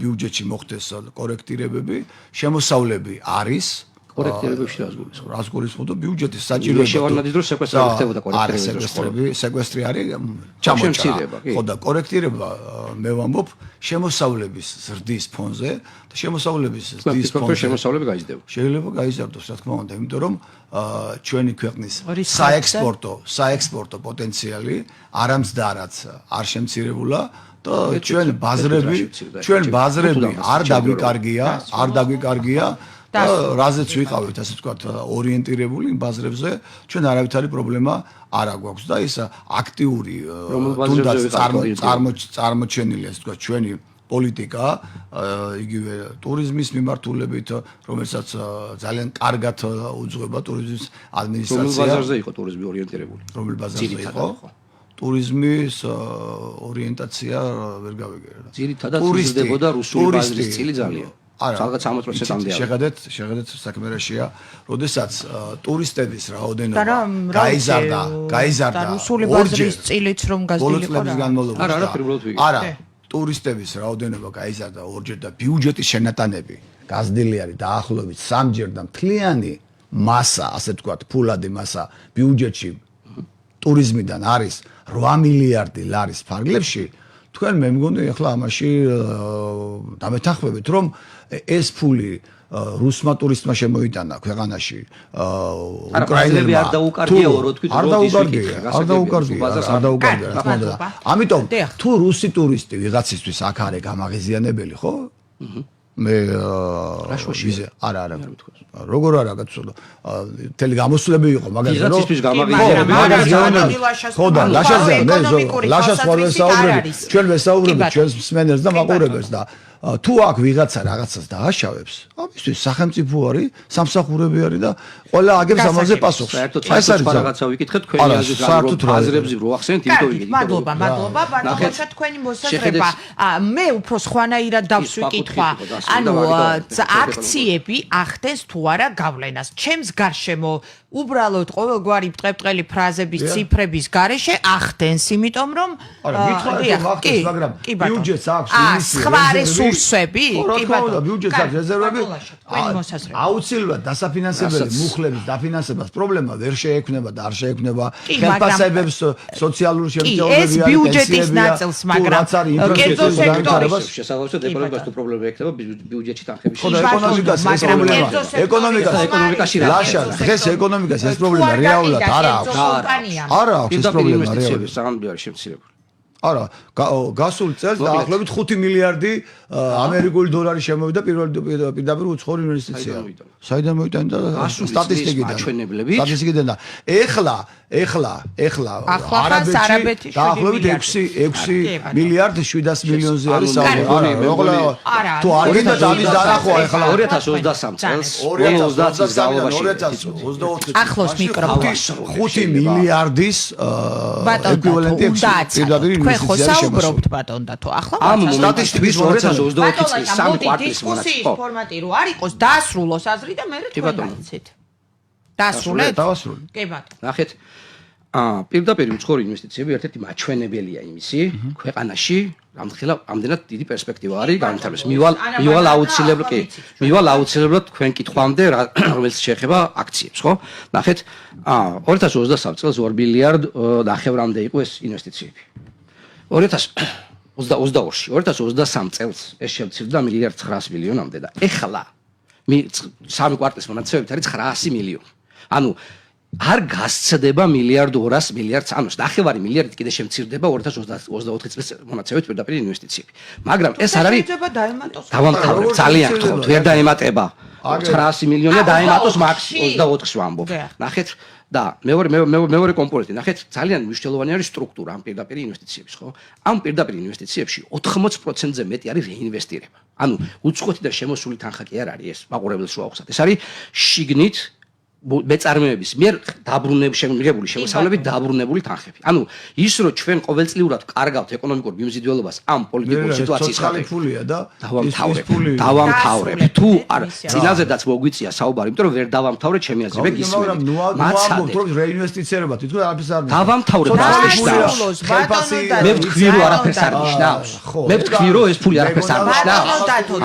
ბიუჯეტში მოხდეს კორექტირებები, შემოსავლები არის კორექტირებებში რას გულისხმობთ ბიუჯეტის საჭიროება შევარდნადის დროს სეკვესტრები ხდებოდა კორექტირებები სეკვესტრი არის ჩამოჭრა ხო და კორექტირება მე ვამბობ შემოსავლების ზრდის ფონზე და შემოსავლების ზრდის ფონზე შემოსავლები გაიზრდება შეიძლება გაიზარდოს რა თქმა უნდა იმიტომ რომ ჩვენი ქვეყნის საექსპორტო პოტენციალი არამცდარად არ შემცირებულა და ჩვენ ბაზრები არ დაგვიკარგია და რაზეც ვიყავით ასე ვთქვათ ორიენტირებული იმ ბაზრებზე ჩვენ არავითარი პრობლემა არ აქვს და ის აქტიური თუნდაც წარმოჩენილი ასე ვთქვათ ჩვენი პოლიტიკა იგივე ტურიზმის მიმართულებით რომელსაც ძალიან კარგად უძღვება ტურიზმის ადმინისტრაცია რომელ ბაზარზე იყო ტურიზმი ორიენტირებული რომელ ბაზარზე იყო ტურიზმის ორიენტაცია ვერ გავიგე ძირითადად იზრდებოდა რუსული ბაზრის წილი ძალიან რაღაც 60%-ამდე შეხედეთ საქმე რაშია, როდესაც ტურისტების რაოდენობა გაიზარდა რუსული ბაზრის წილიც რომ გაზრდილიყო რა. არა, ტურისტების რაოდენობა გაიზარდა ორჯერ და ბიუჯეტის შენატანები გაზრდილი არის დაახლოებით 3-ჯერ და მთლიანი მასა, ასე ვთქვათ, ფულადი მასა ბიუჯეტში ტურიზმიდან არის 8 მილიარდი ლარის ფარგლებში. თქვენ მე მგონი ახლა ამაში დამეთანხმებით რომ ეს ფული რუსმა ტურისტმა შემოიტანა ქვეყანაში უკრაინელმა არ დაუკარგიაო რო თქვით არ დაუკარგია ამიტომ თუ რუსი ტურისტი ვიღაცისთვის აქ არის გამაღიზიანებელი ხო მე არა როგორ არა გაცოდო თელი გამოსვლები იყო მაგალითად ვიღაცისთვის გამაღიზიანებელი ხო და ლაშაზე მე ლაშას ვესაუბრები ჩვენ ვესაუბრებით ჩვენს მსმენელს და მაყურებელს და თუ აქ ვიღაცა რაღაცას დააშავებს ამისთვის სახელმწიფო არის სამსახურები არის და ყველა აგებს ამაზე პასუხს ეს არის რაღაცა ვიკითხეთ თქვენი აზრებს რო ახსენეთ იმიტომ ვიკითხეთ მადლობა ბატონო თქვენი მოსაზრება მე უფრო სხვანაირად დავსვიკითხვა ანუ აქციები ახდენს თუ არა გავლენას ჩემს გარშემო უბრალოდ ყოველგვარი ბრტყელი ფრაზების ციფრების გარეშე ახდენს იმიტომ რომ მაგრამ ბიუჯეტს აქვს სხვა რესურსები კი ბატონო ბიუჯეტს აქვს რეზერვები აუცილებლად დასაფინანსებელი მუხლების დაფინანსებას პრობლემა ვერ შეექმნება და არ შეექმნება ხელფასებებს სოციალური შემცირებები ეს ბიუჯეტის ნაწილს მაგრამ კერძო სექტორის შესაძლოა ეკონომიკას თუ პრობლემა ექნება ბიუჯეტში თანხების ეკონომიკაში ლაშა დღეს ეკონომიკას ეს პრობლემა რეალურად არ აქვს არა აქვს ეს პრობლემა რეალურად საგანები არის შემცირებული არა გასულ წელს დაახლოებით 5 მილიარდი ამერიკული დოლარი შემოვიდა პირდაპირ უცხოურ ინვესტიციად საიდან მოიტანა და სტატისტიკიდან და ეხლა არაბეთში დაახლოებით 6 მილიარდ 700 მილიონზე არის საუბარი თუ არ გინდა ამის დანახვა ეხლა 2023 წელს 2020 წლის განმავლობაში ახლოს მიკროფონი 5 მილიარდის ეკვივალენტი პირდაპირ ხო საუბრობთ ბატონ და თუ ახლა სტატისტიკის 2022 წლის 3 კვარტლის დისკუსიის ფორმატი რო არ იყოს დაასრულოს აზრი და მე თქვენ გაცეთ. დაასრულეთ? დავასრულე. კი ბატონო. ნახეთ პირდაპირ უცხოური ინვესტიციები ერთ-ერთი მაჩვენებელია იმისი, ქვეყანაში რამდენად დიდი პერსპექტივა არის განვითარების. მივალ აუცილებლად თქვენ კითხვამდე, რომელიც შეეხება აქციებს, ხო? ნახეთ, 2023 წელს 2 მილიარდ ნახევრამდე იყო ეს ინვესტიციები. 2022-ში, 2023 წელს ეს შემცირდა მილიარდ 900 მილიონამდე და ეხლა სამი კვარტალის მონაცემებით არის 900 მილიონი. ანუ არ გასცდება მილიარდ 200 მილიარდს, ანუ ნახევარი მილიარდით კიდე შემცირდება 2024 წლის მონაცემებით პირდაპირ ინვესტიციები. მაგრამ ეს არ არის დავამთავრებ, ძალიან გთხოვთ, ვერ დაემატება. 900 მილიონია დაემატოს მაქს 24-ს ვამბობ. ნახეთ და მეორე კომპონენტი, ნახეთ, ძალიან მნიშვნელოვანი არის სტრუქტურა ამ პირდაპირ ინვესტიციების, ხო? ამ პირდაპირ ინვესტიციებში 80%-ზე მეტი არის რეინვესტირება. ანუ უცხოეთი და შემოსული თანხა კი არ არის ეს, მაყურებელს რო ავხსნათ. ეს არის შიგნით მეწარმეების მიერ მიღებული შემოსავლებით დაბრუნებული თანხები. ანუ ის რომ ჩვენ ყოველწლიურად კარგავთ ეკონომიკურ მიმზიდველობას ამ პოლიტიკური სიტუაციის ხალიფულია და დავამთავრებ. თუ არ წინაზედაც მოგვიწია საუბარი, იმიტომ რომ ვერ დავამთავრებ ჩემი აზრით გისმენთ. მაცადე რომ რეინვესტიცირება თვითონ არაფერს არ ნიშნავს. დავამთავრებ მე ვთქვი რომ არაფერს არ ნიშნავს. მე ვთქვი რომ ეს ფული არაფერს არ ნიშნავს.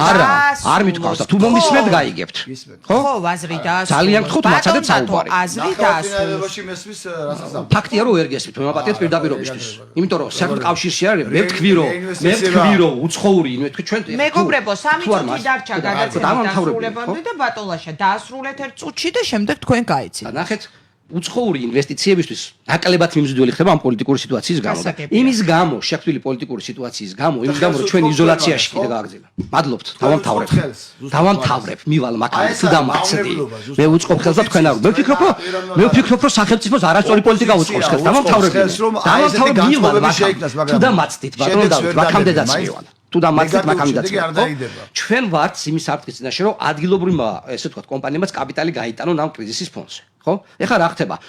არა, არ მithქვავს და თუ მომისმენთ გაიგებთ. ხო? ხო, აზრი და ძალიან გთხოვთ მაცადეთ საუბარი. აზრი და ნებაში მესმის რასაც ფაქტია რომ ვერ გესმით, მემაპატიეთ პირდაპირობისთვის. იმიტომ რომ საერთოდ კავშირში არის, მე ვთქვი რომ უცხოური ინვესტიცია ჩვენ მეგობრებო, 3 წუთი დარჩა გადაცემამდე და ბატონლაშა დაასრულეთ ერთ წუთში და შემდეგ თქვენ გაიცით. ნახეთ, უცხოური ინვესტიციებისთვის ნაკლებად მიმზიდველი ხდება ამ პოლიტიკური სიტუაციის გამო და იმის გამო, შექმნილი პოლიტიკური სიტუაციის გამო, იმის გამო რომ ჩვენ იზოლაციაში კიდე გააგრძელა. მადლობთ, დავამთავრებ, მივალ მაქამდე თუ დამაცდი. მე უწყობ ხელს და თქვენ არ. მე ვფიქრობ რომ სახელმწიფოს არასწორი პოლიტიკა უწყობს ხელს. დავამთავრებ მივალ მაქამდე თუ დამაცდით, ბატონო დავით, მაქამდე დაწევან. თუ დამაცდით მაქამდე დაწევან. ჩვენ ვართ იმის აფრთხის წინაშე რომ ადგილობრივმა ესე ვთქვათ კომპანიებმაც კაპიტალი გაიტანონ ამ კრიზისის ფონზე. ხო? ეხლა რა ხდება?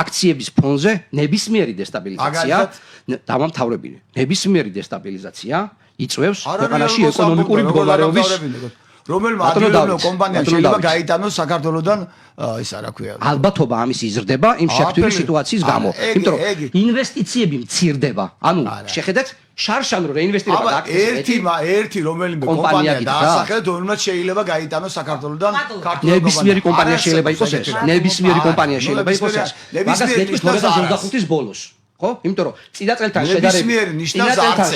აქციების ფონზე ნებისმიერი დესტაბილიზაცია, დავამთავრებელი. ნებისმიერი დესტაბილიზაცია იწვევს ქვეყანაში ეკონომიკური მდგომარეობის რომელმა ადგილობრივ კომპანიამ შეიძლება გაიტანოს საქართველოსთან ის რა ქვია. ალბათობა ამის იზრდება იმ შექმნილი სიტუაციის გამო. იმიტომ რომ ინვესტიციები მცირდება. ანუ შეხედეთ შარშან რო რეინვესტირება და ერთი რომელიმე კომპანია დაასახელეთ, რომელმაც შეიძლება გაიტანოს საქართველოსთან ქართულ ნებისმიერი კომპანია შეიძლება იყოს ეს. ნებისმიერი კომპანია შეიძლება იყოს ეს. მაგას გეტყვის 2025-ის ბოლოს. ხო? იმიტომ რომ წინა წელთან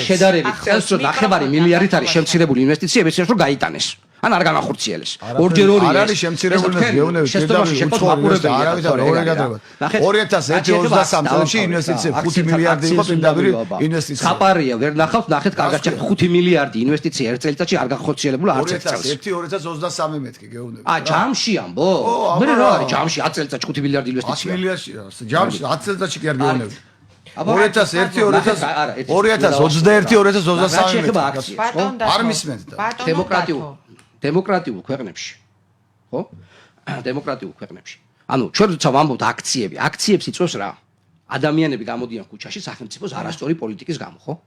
შედარებით წელს რო 9 მილიარდით არის შემცირებული ინვესტიციები, ეს რო გაიტანეს. ან არ განახორციელეს. ორჯერ ორი არ არის შემცირებული გეოვნები, პირდაპირ უცხოური არავითარ ორი გადაგება. 2023 წელში ინვესტიციები 5 მილიარდი იყო პირდაპირ ინვესტიცია. საპარია ვერ ნახავთ, ნახეთ კარგად ჩაკ 5 მილიარდი ინვესტიცია ერთ წელიწადში არ განახორციელებულა არც ერთ წელს. 2023 მეთქი გეოვნები. ჯამში ამბო? მე რა არის ჯამში 10 წელიწადში 5 მილიარდი ინვესტიცია. 10 მილიარდში ჯამში 10 წელიწადში კი არ გეოვნები. 2021-2023 არ მისმენთ და დემოკრატიულ ქვეყნებში. ხო? დემოკრატიულ ქვეყნებში. ანუ ჩვენ როცა ვამბობთ აქციებს იწვევს რა? ადამიანები გამოდიან ქუჩაში სახელმწიფოს არასწორი პოლიტიკის გამო, ხო?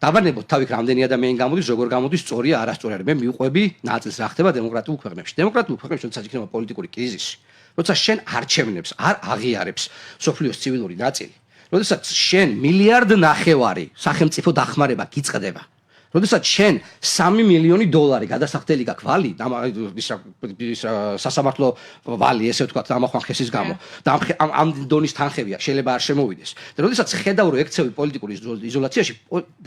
დაბანებოთ თავით რამდენი ადამიანი გამოდის, როგორ გამოდის, სწორია, არასწორი არის. მე მივყვები ნაწილს რა ხდება დემოკრატიულ ქვეყნებში. დემოკრატიულ ქვეყნებში როცა იქნება პოლიტიკური კრიზისი, როცა შენ არჩევნებს არ აღიარებს სოფლიოს ცივილური ნაწილი, როდესაც შენ მილიარდ ნახევარი სახელმწიფო დახმარება გიწყდება. როდესაც შენ 3 მილიონი დოლარი გადასახდელი გაქვს ვალი, სასამართლო ვალი, ესე ვთქვათ, ამახვან ხესის გამო და ამ დონის თანხებია, შეიძლება არ შემოვიდეს. და როდესაც ხედავ რომ ექცევი პოლიტიკური იზოლაციაში,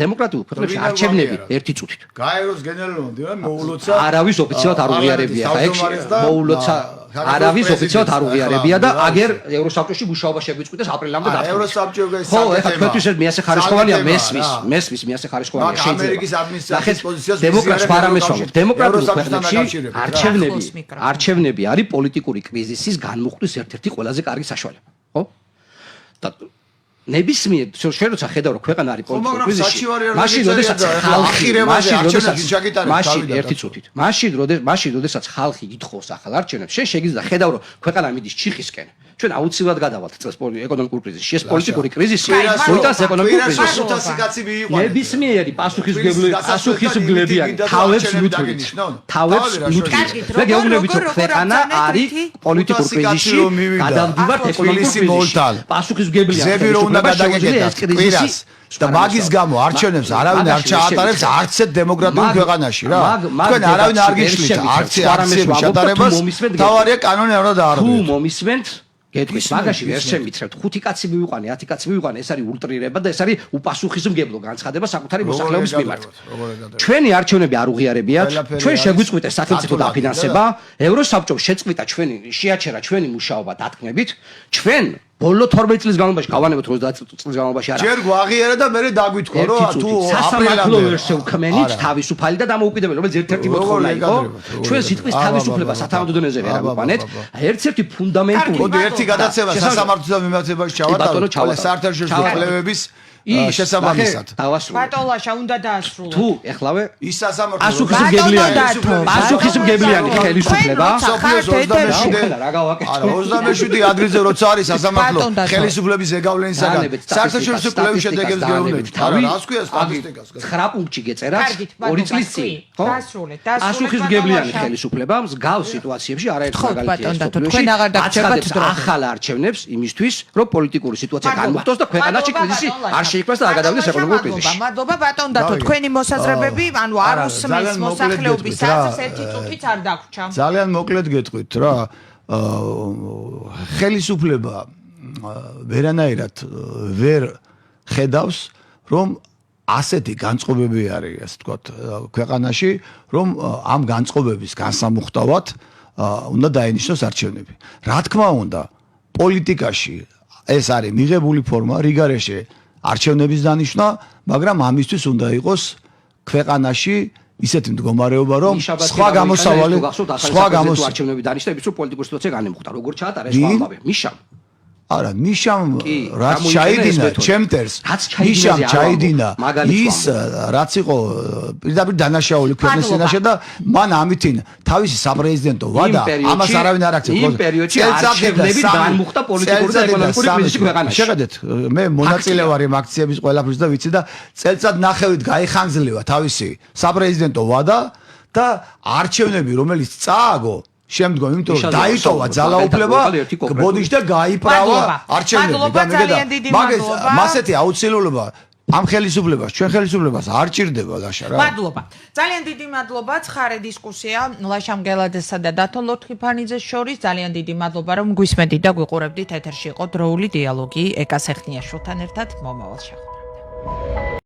დემოკრატიულ ქვეყნებში არჩევნები ერთი წუთით. გაეროს გენერალურმა მოულოცა არავის ოფიციალურად არ უღიარებია, ხა ეგ მოულოცა არავის ოფიციალურად არ უღიარებია და აგერ ევროსაბჭოში მუშაობა შეგვიწყვიტეს აპრილამდე დაფიქრეთ. ევროსაბჭო ხო, ეხლა თქვენთვის ეს მეასე ხარისხოვანია, მესმის მეასე ხარისხოვანია შეიძლება. ადმინისტრაციის პოზიციას დემოკრატია არ ამესვამებ. დემოკრატიულ ქვეყნებში არჩევნები არის პოლიტიკური კრიზისის განმუხტვის ერთ-ერთი ყველაზე კარგი საშუალება, ხო? და ნებისმიერ შენ როცა ხედავ რომ ქვეყანა არის პოლიტიკური კრიზისში, მაშინ როდესაც ხალხი ითხოვს ახალ არჩევნებს, შენ შეგიძლია ხედავ რომ ქვეყანა მიდის ჩიხისკენ, ჩვენ აუცილებლად გადავალთ წელს ეკონომიკური კრიზისში. ეს პოლიტიკური კრიზისი მოიტანს ეკონომიკურ კრიზისს. ნებისმიერი პასუხისმგებიანი თავებს მithვით. თავებს მithვით. მე გეუბნებით რომ ქვეყანა არის პოლიტიკურ კრიზისში, გადავდივართ ეკონომიკურ კრიზისში. პასუხისმგებიანი ზები რომ უნდა გადაგეკეთათ კვირას და მაგის გამო არჩევნებს არავინ არ ჩაატარებს არც ერთ დემოკრატიულ ქვეყანაში რა. თქვენ არავინ არ გიშლით არჩევნების ჩატარებას. თავარია კანონი არ უნდა დაარღვიოთ. თუ მომისმენთ გეტყვით, მაგაში ვერ შემიხრებთ. 5 კაცი მივიყვანე, 10 კაცი მივიყვანე, ეს არის ულტრირება და ეს არის უპასუხისმგებლო განცხადება საკუთარი მოსახლეობის მიმართ. ჩვენი არჩევნები არ უღიარებიათ. ჩვენ შეგვიწყვიტეს სახელმწიფო დაფინანსება, ევროსაბჭომ შეწყვიტა შეაჩერა ჩვენი მუშაობა დათქმებით. ჩვენ ბოლო 12 წლის განმავლობაში გავანებოთ 30 წლის განმავლობაში არა. ჯერ გვაღიერა და მე დაგვითხო რომ თუ სასამართლო ვერ შევქმენით თავისუფალი და დამოუკიდებელი, რომელიც ერთ-ერთი მოთხოვნა იყო. ჩვენ სიტყვის თავისუფლება სათავადო დონეზე ვერ აგვიყვანეთ. ერთ-ერთი ფუნდამენტური. მოდი ერთი გადაცემა სასამართლო მიმართებაში ჩავატაროთ საერთაშორისო კვლევების შესაბამისად. ბატონლაშა უნდა დაასრულოთ. თუ ეხლავე ის სასამართლო პასუხისმგებლიანი ხელისუფლება სოფიოს 27 ადგილზე როცა არის სასამართლო ხელისუფლების ზეგავლენისაგან საერთაშორისო კვლევის შედეგებს გეუბნებით. არა, რას ქვია სტატისტიკას? 9 პუნქტში გეწერათ 2 წლის წინ. ხო? პასუხისმგებლიანი ხელისუფლება მსგავს სიტუაციებში არაერთ მაგალითია. თქვენ აღარ დაგჭერბათ დრო. ახალ არჩევნებს იმისთვის, რომ პოლიტიკური სიტუაცია განმოხტოს და ქვეყანაში კრიზისი არ შეიქმნას და არ გადავიდეს ეკონომიკურ კრიზისში. მადლობა ბატონ დათო, თქვენი მოსაზრებები, ანუ არ უსმენს მოსახლეობის აზრს, ერთი წუთიც არ დაგვრჩა. ძალიან მოკლედ გეტყვით რა, ხელისუფლება ვერანაირად ვერ ხედავს, რომ ასეთი განწყობები არის, ასე ვთქვათ, ქვეყანაში, რომ ამ განწყობების განსამუხტავად უნდა დაენიშნოს არჩევნები. რა თქმა უნდა, პოლიტიკაში ეს არის მიღებული ფორმა, რიგარეშე არჩევნების დანიშნა, მაგრამ ამისთვის უნდა იყოს ქვეყანაში ისეთი მდგომარეობა, რომ სხვა გამოსავალი არჩევნები დანიშნა, იმის რომ პოლიტიკური სიტუაცია განემუხტა. როგორ ჩაატარა ეს ამბავი? მიშამ არა, მიშამ რაც ჩაიდინა ჩემტერს, მიშამ ჩაიდინა ის რაც იყო პირდაპირ დანაშაული ქვეყნის წინაშე და მან ამითინ თავისი საპრეზიდენტო ვადა ამას არავინ არ აქცევს. იმ პერიოდში არჩევნები განმუხტა პოლიტიკური და ეკონომიკური კრიზისი ქვეყანაში. შეხედეთ, მე მონაწილე ვარ იმ აქციების ყველაფრის და ვიცი და წელწად ნახევით გაიხანგძლევა თავისი საპრეზიდენტო ვადა და არჩევნები რომელიც წააგო შემდგომ იმიტომ რომ დაიტოვა ძალაუფლება ბოდიშ და გაიправა არჩევნები და მაგას მასეთი აუცილებლობა ამ ხელისუფლებას ჩვენ ხელისუფლებას არ ჭირდება ლაშა რა. მადლობა. ძალიან დიდი მადლობა. ცხარე დისკუსია ლაშა მგელაძესა და დათო ლოთხიფანიძეს შორის. ძალიან დიდი მადლობა რომ გვისმენდით და გვიყურებდით. ეთერში იყო დროული დიალოგი ეკა სეხნიაშვილთან ერთად მომავალ შეხვედრამდე.